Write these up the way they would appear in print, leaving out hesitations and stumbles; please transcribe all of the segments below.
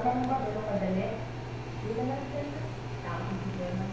ganun ba? Pero kadali. Hindi na lang din. Tama, problema.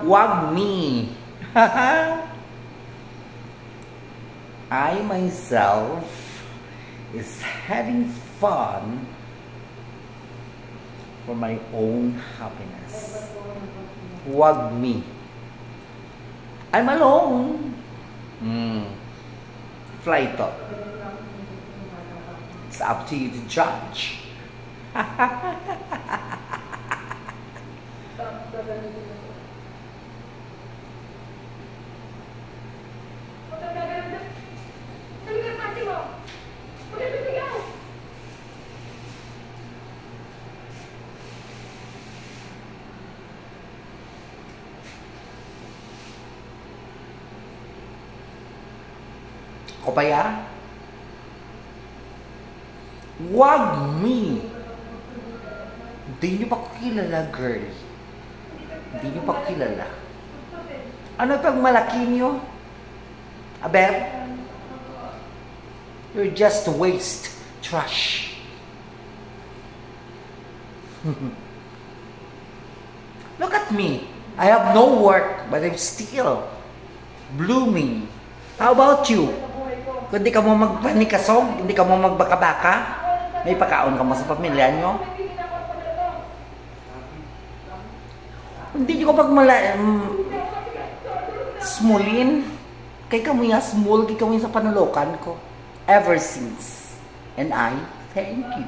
Wag me. I myself is having fun for my own happiness. Wag me. I'm alone. Fly to. It's up to you to judge. Ako pa ya? Wag me! Hindi nyo pa ko kilala, girl. Hindi nyo pa ko kilala. Ano pag malaki nyo? Aber? You're just waste. Trash. Look at me. I have no work, but I'm still blooming. How about you? Kung di ka mo magpanikasog, hindi ka mo magbaka-baka, may pagkaon ka mo sa pamilya nyo. Hindi nyo kapag smallin, kay kamuya small, kay kamuya sa panulokan ko. Ever since. And I thank you.